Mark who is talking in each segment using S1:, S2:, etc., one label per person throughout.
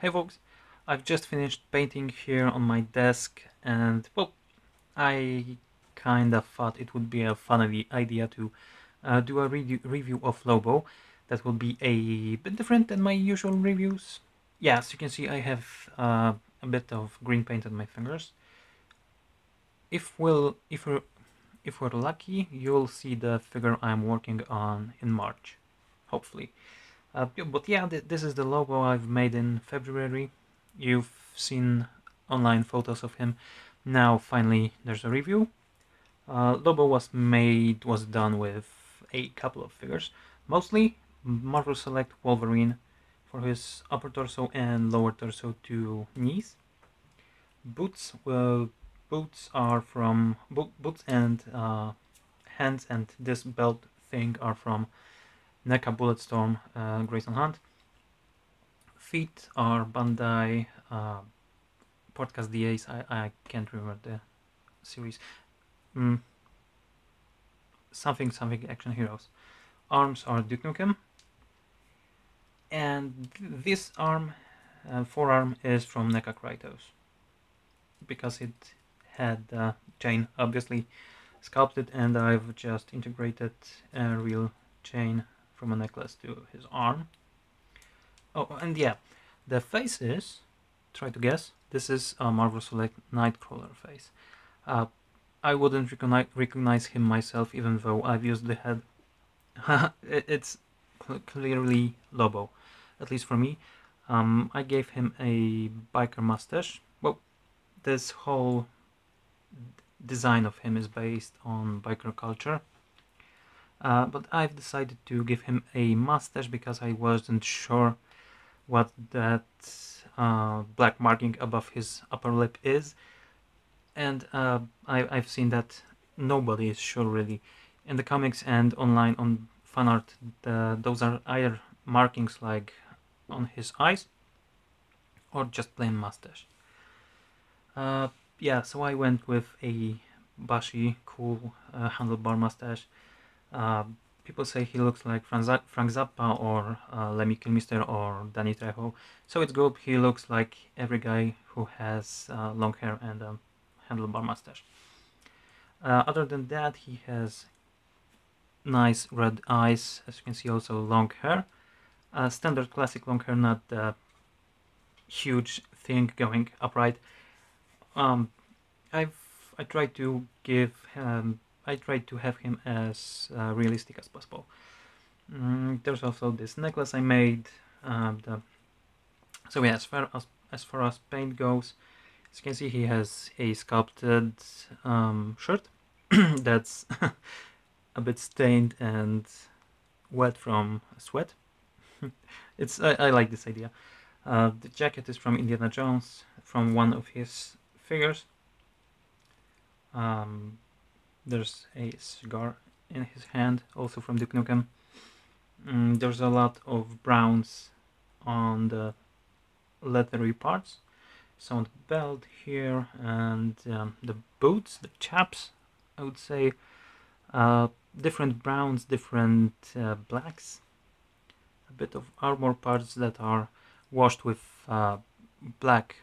S1: Hey folks, I've just finished painting here on my desk and well, I kinda thought it would be a fun idea to do a review of Lobo that will be a bit different than my usual reviews. Yeah, as you can see I have a bit of green paint on my fingers. If we're lucky, you'll see the figure I'm working on in March, hopefully. But yeah, this is the Lobo I've made in February. You've seen online photos of him. Now finally there's a review. Lobo was done with a couple of figures, mostly Marvel Select Wolverine for his upper torso and lower torso to knees. Boots, boots are from boots and hands and this belt thing are from NECA Bulletstorm Grayson Hunt. Feet are Bandai Podcast DAs. I can't remember the series. Mm, something Action Heroes. Arms are Duke Nukem. And this arm, forearm, is from NECA Kratos. Because it had the chain obviously sculpted, and I've just integrated a real chain from a necklace to his arm. Oh, and yeah, the face is, try to guess, this is a Marvel Select Nightcrawler face. I wouldn't recognize him myself even though I've used the head. It's clearly Lobo, at least for me. I gave him a biker mustache. Well, this whole design of him is based on biker culture. But I've decided to give him a mustache because I wasn't sure what that black marking above his upper lip is, and I've seen that nobody is sure really. In the comics and online on fan art, those are either markings like on his eyes or just plain mustache. Yeah, so I went with a bushy, cool handlebar mustache. People say he looks like Frank Zappa or Lemmy Kilmister or Danny Trejo. So it's good. He looks like every guy who has long hair and a handlebar mustache. Other than that, he has nice red eyes. As you can see, also long hair. Standard classic long hair, not the huge thing going upright. I tried to have him as realistic as possible. There's also this necklace I made. So yeah, as far as paint goes, as you can see, he has a sculpted shirt that's a bit stained and wet from sweat. I like this idea. The jacket is from Indiana Jones, from one of his figures. There's a cigar in his hand, also from Duke Nukem. There's a lot of browns on the leathery parts. So on the belt here and the boots, the chaps, I would say, different browns, different blacks. A bit of armor parts that are washed with black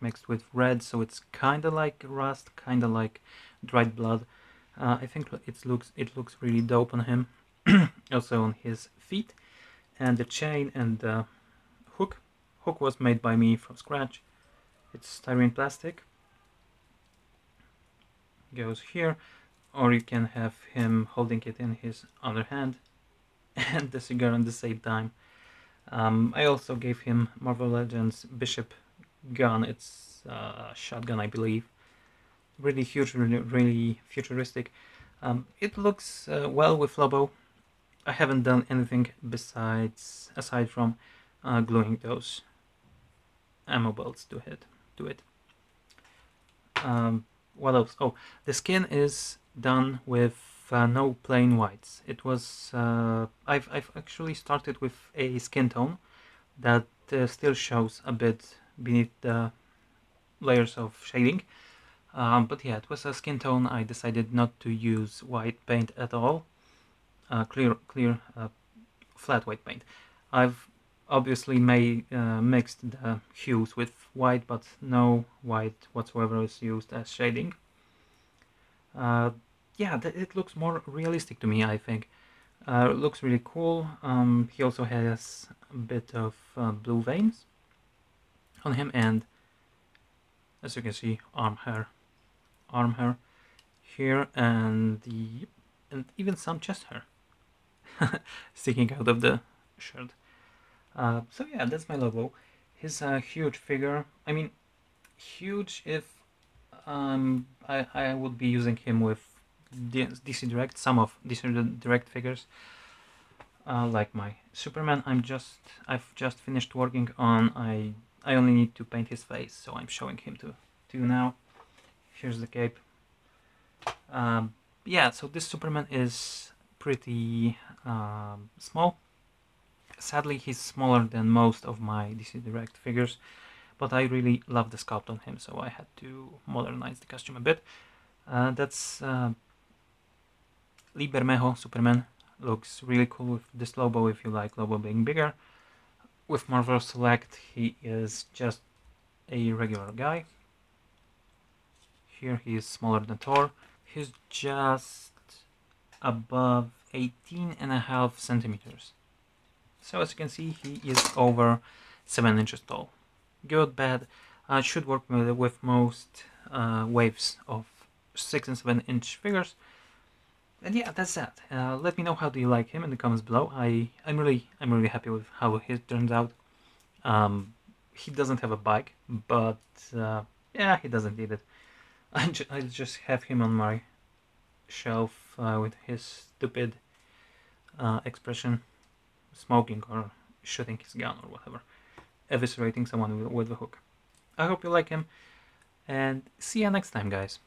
S1: mixed with red, so it's kind of like rust, kind of like dried blood. I think it looks really dope on him. Also on his feet, and the chain and the hook. Hook was made by me from scratch. It's styrene plastic. Goes here, or you can have him holding it in his other hand, and the cigar at the same time. I also gave him Marvel Legends Bishop gun. It's a shotgun, I believe. Really huge, really futuristic. It looks well with Lobo. I haven't done anything aside from gluing those ammo belts to it. What else? Oh, the skin is done with no plain whites. It was I've actually started with a skin tone that still shows a bit beneath the layers of shading. But yeah, it was a skin tone. I decided not to use white paint at all. Clear, flat white paint. I've Obviously mixed the hues with white, but no white whatsoever is used as shading. Yeah, it looks more realistic to me, I think. It looks really cool. He also has a bit of blue veins on him, and as you can see, arm hair here, and even some chest hair sticking out of the shirt. So yeah, that's my Lobo. He's a huge figure. I mean, huge if I would be using him with DC Direct, some of DC Direct figures. Like my Superman, I've just finished working on. I only need to paint his face, so I'm showing him to you now. Here's the cape. Yeah, so this Superman is pretty small. Sadly, he's smaller than most of my DC Direct figures, but I really love the sculpt on him, so I had to modernize the costume a bit. That's Lee Bermejo Superman. Looks really cool with this Lobo if you like Lobo being bigger. With Marvel Select, he is just a regular guy. Here he is smaller than Thor. He's just above 18.5 centimeters. So as you can see, he is over 7 inches tall. Good, bad. Should work with most waves of 6 and 7 inch figures. And yeah, that's that. Let me know how do you like him in the comments below. I'm really happy with how he turns out. He doesn't have a bike, but yeah, he doesn't need it. I just have him on my shelf with his stupid expression, smoking or shooting his gun or whatever, eviscerating someone with a hook. I hope you like him, and see you next time, guys.